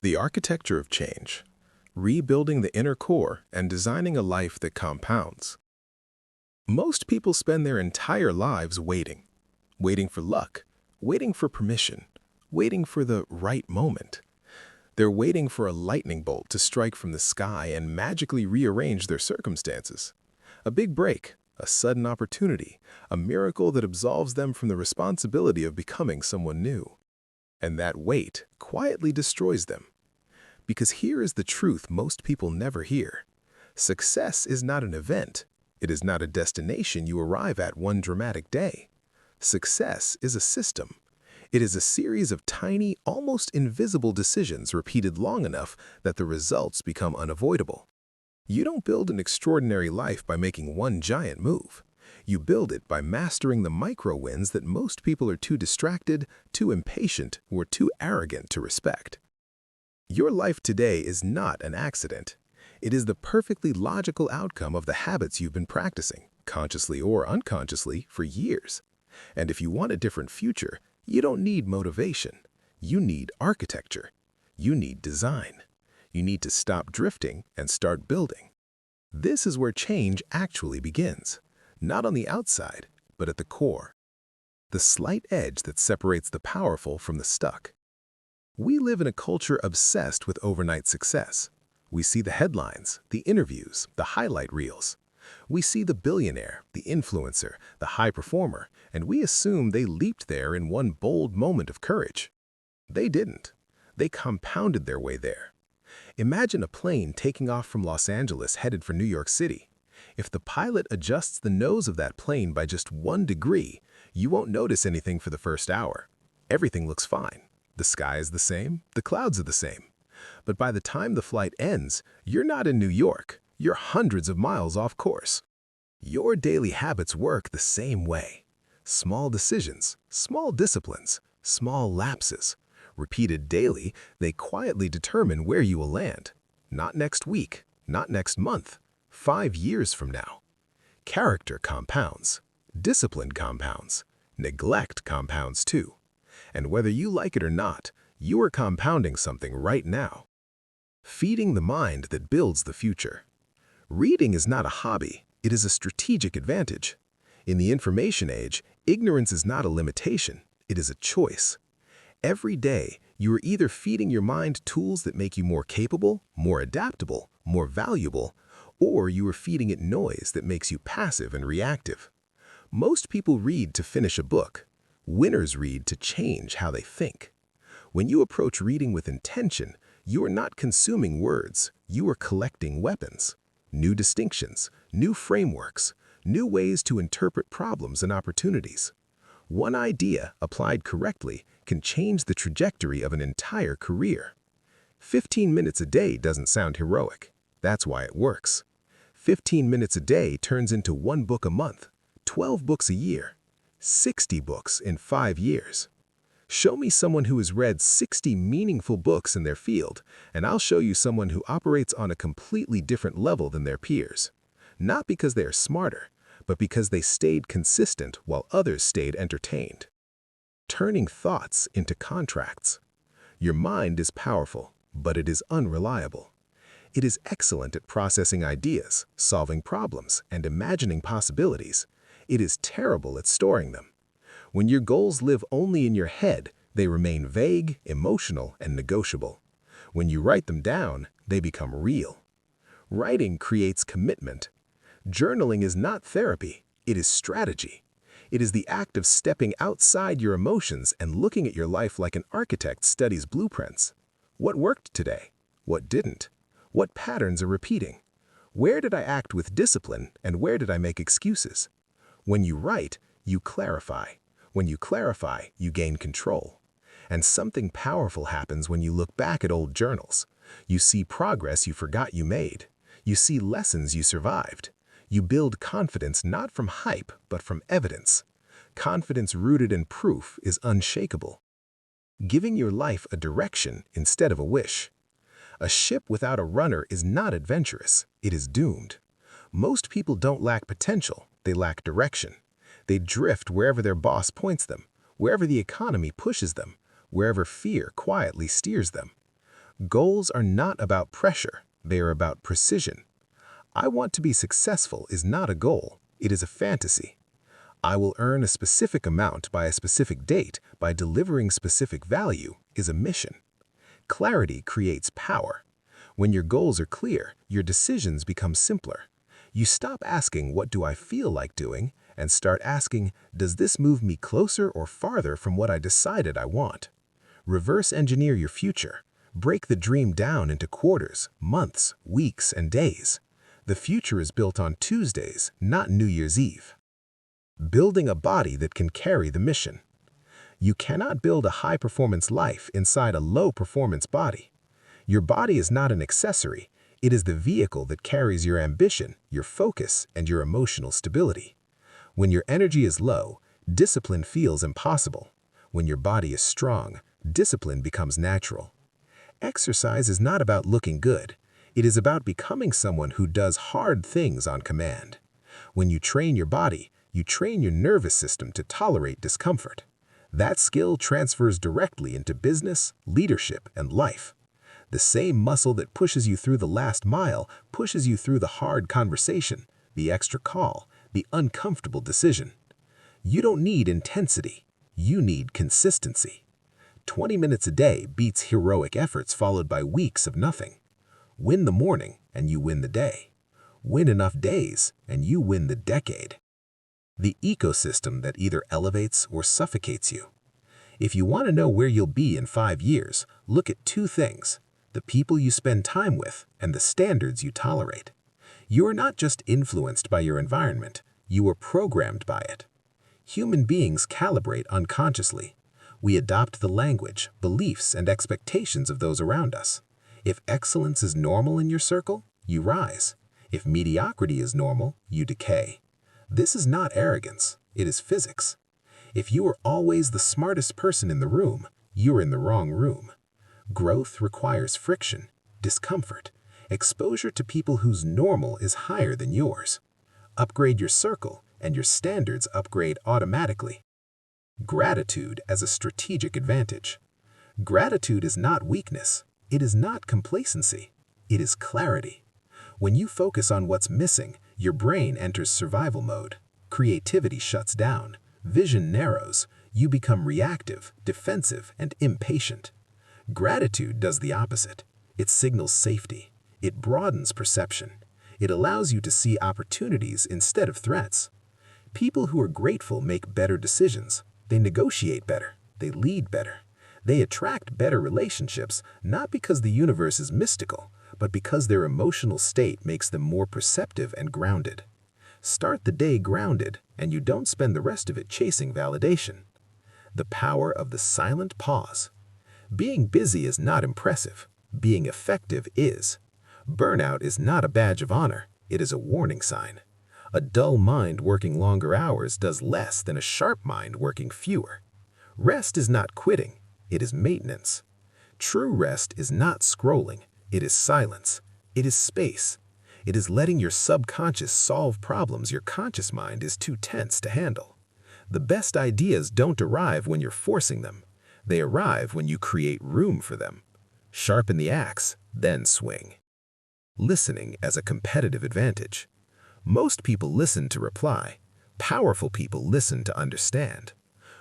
The architecture of change, rebuilding the inner core and designing a life that compounds. Most people spend their entire lives waiting for luck, waiting for permission, waiting for the right moment. They're waiting for a lightning bolt to strike from the sky and magically rearrange their circumstances. A big break, a sudden opportunity, a miracle that absolves them from the responsibility of becoming someone new. And that wait quietly destroys them. Because here is the truth most people never hear. Success is not an event. It is not a destination you arrive at one dramatic day. Success is a system. It is a series of tiny, almost invisible decisions repeated long enough that the results become unavoidable. You don't build an extraordinary life by making one giant move. You build it by mastering the micro wins that most people are too distracted, too impatient, or too arrogant to respect. Your life today is not an accident. It is the perfectly logical outcome of the habits you've been practicing, consciously or unconsciously, for years. And if you want a different future, you don't need motivation. You need architecture. You need design. You need to stop drifting and start building. This is where change actually begins, not on the outside, but at the core. The slight edge that separates the powerful from the stuck. We live in a culture obsessed with overnight success. We see the headlines, the interviews, the highlight reels. We see the billionaire, the influencer, the high performer, and we assume they leaped there in one bold moment of courage. They didn't. They compounded their way there. Imagine a plane taking off from Los Angeles headed for New York City. If the pilot adjusts the nose of that plane by just 1 degree, you won't notice anything for the first hour. Everything looks fine. The sky is the same, the clouds are the same. But by the time the flight ends, you're not in New York. You're hundreds of miles off course. Your daily habits work the same way. Small decisions, small disciplines, small lapses. Repeated daily, they quietly determine where you will land. Not next week, not next month, 5 years from now. Character compounds. Discipline compounds. Neglect compounds too. And whether you like it or not, you are compounding something right now. Feeding the mind that builds the future. Reading is not a hobby, it is a strategic advantage. In the information age, ignorance is not a limitation, it is a choice. Every day, you are either feeding your mind tools that make you more capable, more adaptable, more valuable, or you are feeding it noise that makes you passive and reactive. Most people read to finish a book. Winners read to change how they think. When you approach reading with intention, you are not consuming words, you are collecting weapons. New distinctions, new frameworks, new ways to interpret problems and opportunities. One idea, applied correctly, can change the trajectory of an entire career. 15 minutes a day doesn't sound heroic. That's why it works. 15 minutes a day turns into 1 book a month, 12 books a year, 60 books in 5 years. Show me someone who has read 60 meaningful books in their field, and I'll show you someone who operates on a completely different level than their peers. Not because they are smarter, but because they stayed consistent while others stayed entertained. Turning thoughts into contracts. Your mind is powerful, but it is unreliable. It is excellent at processing ideas, solving problems, and imagining possibilities. It is terrible at storing them. When your goals live only in your head, they remain vague, emotional, and negotiable. When you write them down, they become real. Writing creates commitment. Journaling is not therapy, it is strategy. It is the act of stepping outside your emotions and looking at your life like an architect studies blueprints. What worked today? What didn't? What patterns are repeating? Where did I act with discipline and where did I make excuses? When you write, you clarify. When you clarify, you gain control. And something powerful happens when you look back at old journals. You see progress you forgot you made. You see lessons you survived. You build confidence not from hype, but from evidence. Confidence rooted in proof is unshakable. Giving your life a direction instead of a wish. A ship without a runner is not adventurous, it is doomed. Most people don't lack potential, they lack direction. They drift wherever their boss points them, wherever the economy pushes them, wherever fear quietly steers them. Goals are not about pressure, they are about precision. I want to be successful is not a goal, it is a fantasy. I will earn a specific amount by a specific date by delivering specific value is a mission. Clarity creates power. When your goals are clear, your decisions become simpler. You stop asking, what do I feel like doing, and start asking, does this move me closer or farther from what I decided I want? Reverse engineer your future. Break the dream down into quarters, months, weeks, and days. The future is built on Tuesdays, not New Year's Eve. Building a body that can carry the mission. You cannot build a high-performance life inside a low-performance body. Your body is not an accessory. It is the vehicle that carries your ambition, your focus, and your emotional stability. When your energy is low, discipline feels impossible. When your body is strong, discipline becomes natural. Exercise is not about looking good. It is about becoming someone who does hard things on command. When you train your body, you train your nervous system to tolerate discomfort. That skill transfers directly into business, leadership, and life. The same muscle that pushes you through the last mile pushes you through the hard conversation, the extra call, the uncomfortable decision. You don't need intensity. You need consistency. 20 minutes a day beats heroic efforts followed by weeks of nothing. Win the morning and you win the day. Win enough days and you win the decade. The ecosystem that either elevates or suffocates you. If you want to know where you'll be in 5 years, look at 2 things: the people you spend time with and the standards you tolerate. You are not just influenced by your environment, you are programmed by it. Human beings calibrate unconsciously. We adopt the language, beliefs, and expectations of those around us. If excellence is normal in your circle, you rise. If mediocrity is normal, you decay. This is not arrogance, it is physics. If you are always the smartest person in the room, you're in the wrong room. Growth requires friction, discomfort, exposure to people whose normal is higher than yours. Upgrade your circle, and your standards upgrade automatically. Gratitude as a strategic advantage. Gratitude is not weakness. It is not complacency. It is clarity. When you focus on what's missing, your brain enters survival mode. Creativity shuts down. Vision narrows. You become reactive, defensive, and impatient. Gratitude does the opposite. It signals safety. It broadens perception. It allows you to see opportunities instead of threats. People who are grateful make better decisions. They negotiate better. They lead better. They attract better relationships, not because the universe is mystical, but because their emotional state makes them more perceptive and grounded. Start the day grounded, and you don't spend the rest of it chasing validation. The power of the silent pause. Being busy is not impressive. Being effective is. Burnout is not a badge of honor. It is a warning sign. A dull mind working longer hours does less than a sharp mind working fewer. Rest is not quitting. It is maintenance. True rest is not scrolling. It is silence. It is space. It is letting your subconscious solve problems your conscious mind is too tense to handle. The best ideas don't arrive when you're forcing them. They arrive when you create room for them. Sharpen the axe, then swing. Listening as a competitive advantage. Most people listen to reply. Powerful people listen to understand.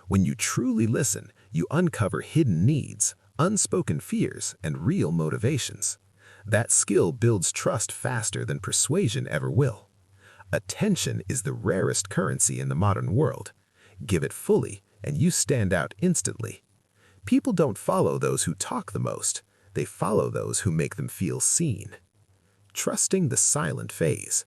When you truly listen, you uncover hidden needs, unspoken fears, and real motivations. That skill builds trust faster than persuasion ever will. Attention is the rarest currency in the modern world. Give it fully, and you stand out instantly. People don't follow those who talk the most. They follow those who make them feel seen. Trusting the silent phase.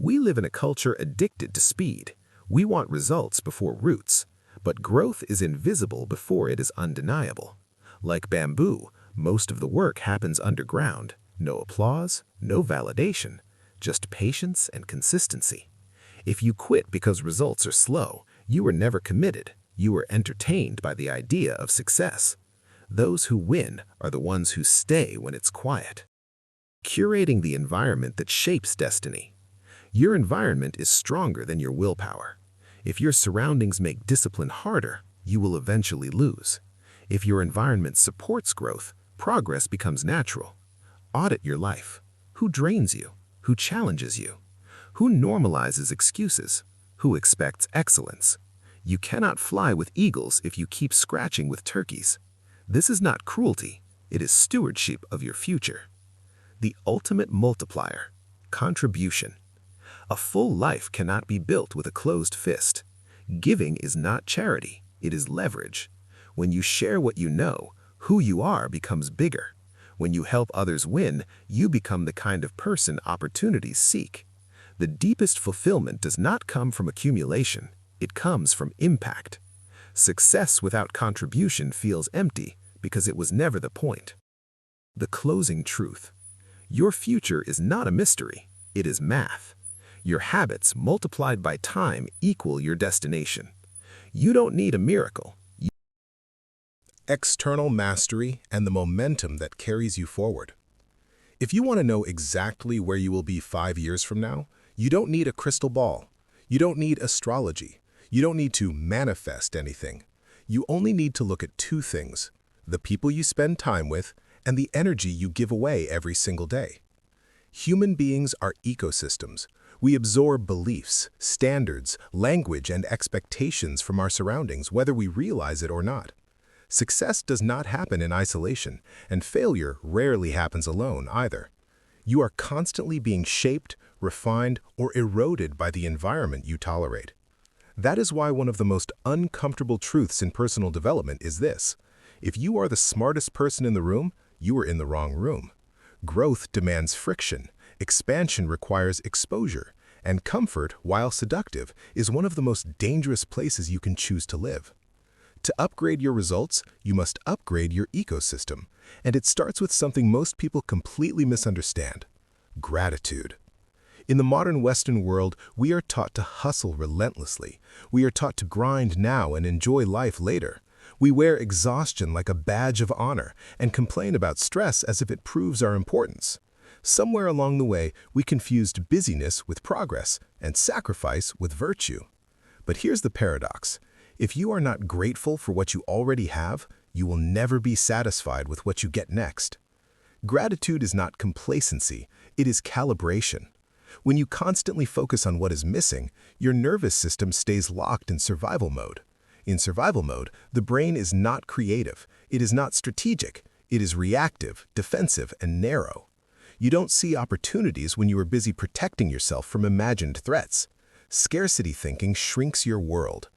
We live in a culture addicted to speed. We want results before roots. But growth is invisible before it is undeniable. Like bamboo, most of the work happens underground. No applause, no validation, just patience and consistency. If you quit because results are slow, you are never committed. You are entertained by the idea of success. Those who win are the ones who stay when it's quiet. Curating the environment that shapes destiny. Your environment is stronger than your willpower. If your surroundings make discipline harder, you will eventually lose. If your environment supports growth, progress becomes natural. Audit your life. Who drains you? Who challenges you? Who normalizes excuses? Who expects excellence? You cannot fly with eagles if you keep scratching with turkeys. This is not cruelty, it is stewardship of your future. The ultimate multiplier, contribution. A full life cannot be built with a closed fist. Giving is not charity, it is leverage. When you share what you know, who you are becomes bigger. When you help others win, you become the kind of person opportunities seek. The deepest fulfillment does not come from accumulation, it comes from impact. Success without contribution feels empty because it was never the point. The closing truth. Your future is not a mystery, it is math. Your habits multiplied by time equal your destination. You don't need a miracle. External mastery and the momentum that carries you forward. If you want to know exactly where you will be 5 years from now, you don't need a crystal ball. You don't need astrology. You don't need to manifest anything. You only need to look at 2 things: the people you spend time with and the energy you give away every single day. Human beings are ecosystems. We absorb beliefs, standards, language, and expectations from our surroundings, whether we realize it or not. Success does not happen in isolation, and failure rarely happens alone either. You are constantly being shaped, refined, or eroded by the environment you tolerate. That is why one of the most uncomfortable truths in personal development is this: if you are the smartest person in the room, you are in the wrong room. Growth demands friction, expansion requires exposure, and comfort, while seductive, is one of the most dangerous places you can choose to live. To upgrade your results, you must upgrade your ecosystem, and it starts with something most people completely misunderstand: gratitude. In the modern Western world, we are taught to hustle relentlessly. We are taught to grind now and enjoy life later. We wear exhaustion like a badge of honor and complain about stress as if it proves our importance. Somewhere along the way, we confused busyness with progress and sacrifice with virtue. But here's the paradox. If you are not grateful for what you already have, you will never be satisfied with what you get next. Gratitude is not complacency, it is calibration. When you constantly focus on what is missing, your nervous system stays locked in survival mode. In survival mode, the brain is not creative, it is not strategic, it is reactive, defensive, and narrow. You don't see opportunities when you are busy protecting yourself from imagined threats. Scarcity thinking shrinks your world.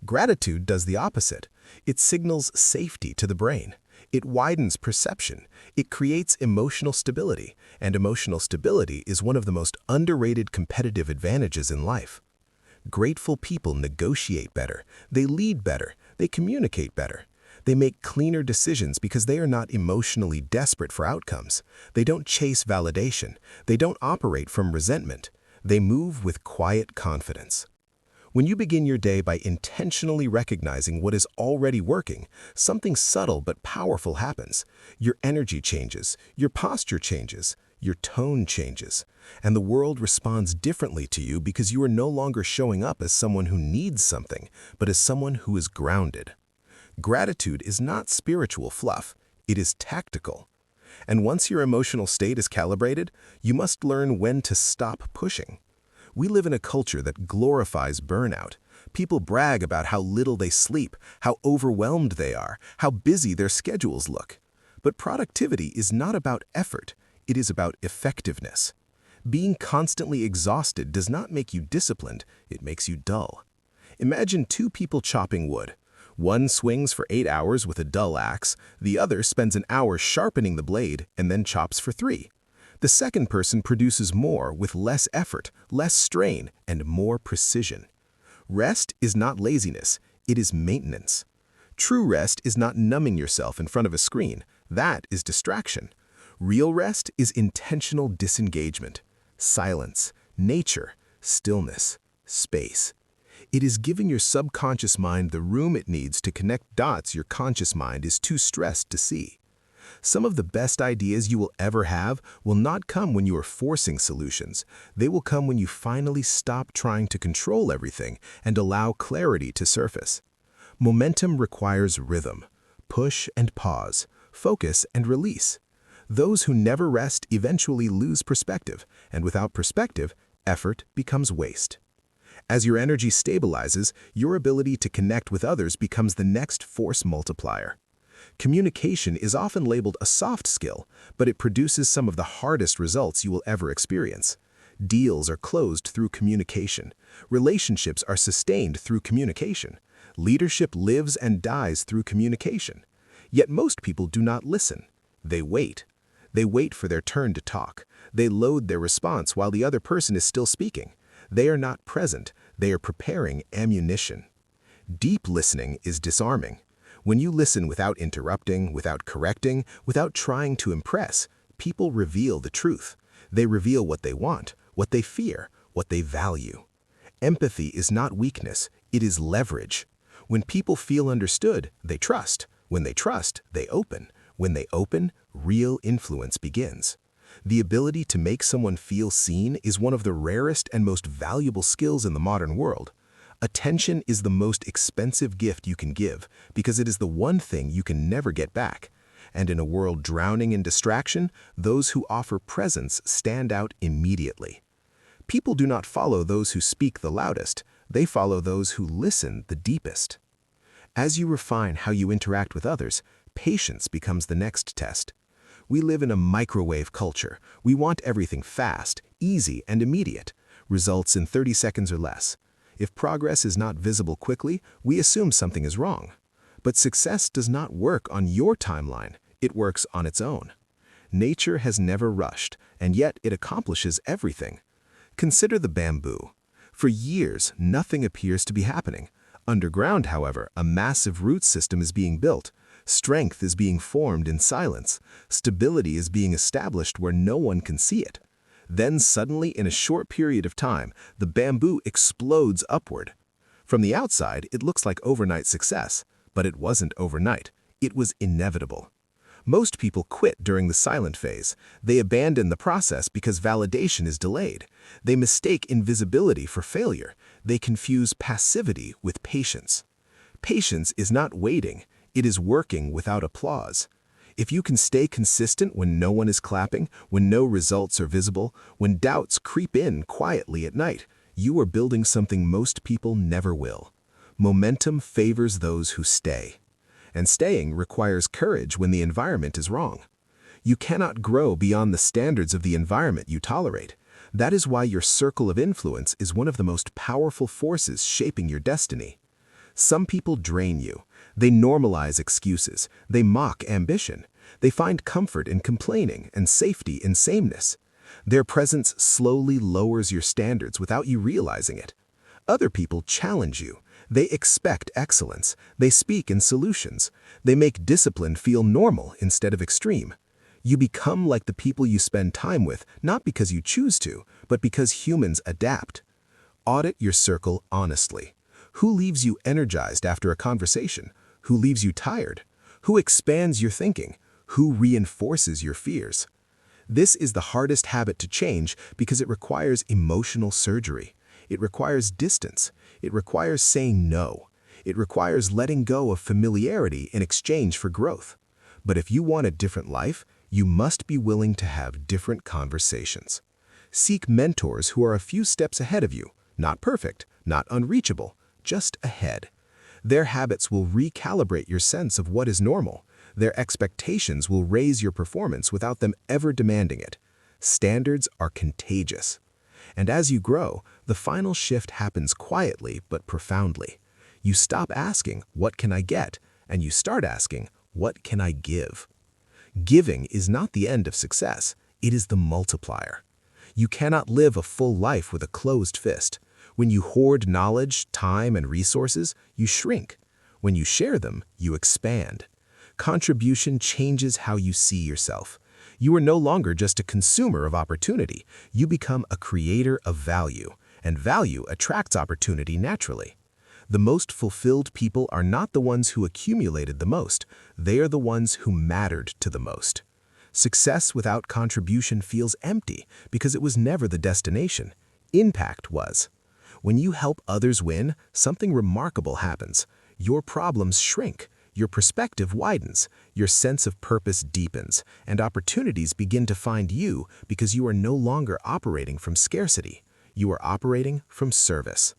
Gratitude does the opposite. It signals safety to the brain. It widens perception. It creates emotional stability, and emotional stability is one of the most underrated competitive advantages in life. Grateful people negotiate better, they lead better, they communicate better. They make cleaner decisions because they are not emotionally desperate for outcomes. They don't chase validation. They don't operate from resentment. They move with quiet confidence. When you begin your day by intentionally recognizing what is already working, something subtle but powerful happens. Your energy changes, your posture changes, your tone changes, and the world responds differently to you because you are no longer showing up as someone who needs something, but as someone who is grounded. Gratitude is not spiritual fluff, it is tactical. And once your emotional state is calibrated, you must learn when to stop pushing. We live in a culture that glorifies burnout. People brag about how little they sleep, how overwhelmed they are, how busy their schedules look. But productivity is not about effort, it is about effectiveness. Being constantly exhausted does not make you disciplined, it makes you dull. Imagine 2 people chopping wood. One swings for 8 hours with a dull axe, the other spends an hour sharpening the blade and then chops for 3. The second person produces more with less effort, less strain, and more precision. Rest is not laziness, it is maintenance. True rest is not numbing yourself in front of a screen, that is distraction. Real rest is intentional disengagement, silence, nature, stillness, space. It is giving your subconscious mind the room it needs to connect dots your conscious mind is too stressed to see. Some of the best ideas you will ever have will not come when you are forcing solutions. They will come when you finally stop trying to control everything and allow clarity to surface. Momentum requires rhythm. Push and pause. focus, and release. Those who never rest eventually lose perspective, and without perspective, effort becomes waste. As your energy stabilizes, your ability to connect with others becomes the next force multiplier. Communication is often labeled a soft skill, but it produces some of the hardest results you will ever experience. Deals are closed through communication. Relationships are sustained through communication. Leadership lives and dies through communication. Yet most people do not listen. They wait. They wait for their turn to talk. They load their response while the other person is still speaking. They are not present. They are preparing ammunition. Deep listening is disarming. When you listen without interrupting, without correcting, without trying to impress, people reveal the truth. They reveal what they want, what they fear, what they value. Empathy is not weakness, it is leverage. When people feel understood, they trust. When they trust, they open. When they open, real influence begins. The ability to make someone feel seen is one of the rarest and most valuable skills in the modern world. Attention is the most expensive gift you can give because it is the one thing you can never get back. And in a world drowning in distraction, those who offer presence stand out immediately. People do not follow those who speak the loudest, they follow those who listen the deepest. As you refine how you interact with others, patience becomes the next test. We live in a microwave culture. We want everything fast, easy, and immediate. Results in 30 seconds or less. If progress is not visible quickly, we assume something is wrong. But success does not work on your timeline. It works on its own. Nature has never rushed, and yet it accomplishes everything. Consider the bamboo. For years, nothing appears to be happening. Underground, however, a massive root system is being built. Strength is being formed in silence. Stability is being established where no one can see it. Then suddenly, in a short period of time, the bamboo explodes upward. From the outside, it looks like overnight success, but it wasn't overnight. It was inevitable. Most people quit during the silent phase. They abandon the process because validation is delayed. They mistake invisibility for failure. They confuse passivity with patience. Patience is not waiting. It is working without applause. If you can stay consistent when no one is clapping, when no results are visible, when doubts creep in quietly at night, you are building something most people never will. Momentum favors those who stay. And staying requires courage when the environment is wrong. You cannot grow beyond the standards of the environment you tolerate. That is why your circle of influence is one of the most powerful forces shaping your destiny. Some people drain you. They normalize excuses. They mock ambition. They find comfort in complaining and safety in sameness. Their presence slowly lowers your standards without you realizing it. Other people challenge you. They expect excellence. They speak in solutions. They make discipline feel normal instead of extreme. You become like the people you spend time with, not because you choose to, but because humans adapt. Audit your circle honestly. Who leaves you energized after a conversation? Who leaves you tired? Who expands your thinking? Who reinforces your fears? This is the hardest habit to change because it requires emotional surgery. It requires distance. It requires saying no. It requires letting go of familiarity in exchange for growth. But if you want a different life, you must be willing to have different conversations. Seek mentors who are a few steps ahead of you, not perfect, not unreachable, just ahead. Their habits will recalibrate your sense of what is normal. Their expectations will raise your performance without them ever demanding it. Standards are contagious. And as you grow, the final shift happens quietly but profoundly. You stop asking, "What can I get?" and you start asking, "What can I give?" Giving is not the end of success, it is the multiplier. You cannot live a full life with a closed fist. When you hoard knowledge, time, and resources, you shrink. When you share them, you expand. Contribution changes how you see yourself. You are no longer just a consumer of opportunity. You become a creator of value, and value attracts opportunity naturally. The most fulfilled people are not the ones who accumulated the most. They are the ones who mattered to the most. Success without contribution feels empty because it was never the destination. Impact was. When you help others win, something remarkable happens. Your problems shrink. Your perspective widens, your sense of purpose deepens, and opportunities begin to find you because you are no longer operating from scarcity. You are operating from service.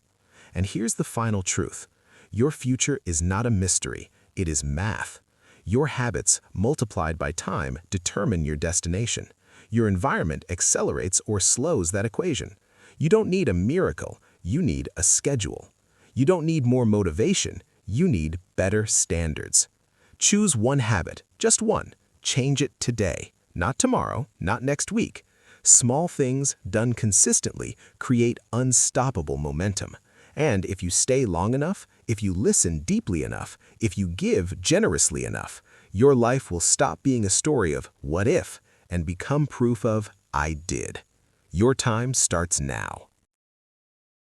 And here's the final truth. Your future is not a mystery, it is math. Your habits, multiplied by time, determine your destination. Your environment accelerates or slows that equation. You don't need a miracle, you need a schedule. You don't need more motivation, you need better standards. Choose one habit, just one. Change it today, not tomorrow, not next week. Small things done consistently create unstoppable momentum. And if you stay long enough, if you listen deeply enough, if you give generously enough, your life will stop being a story of what if and become proof of I did. Your time starts now.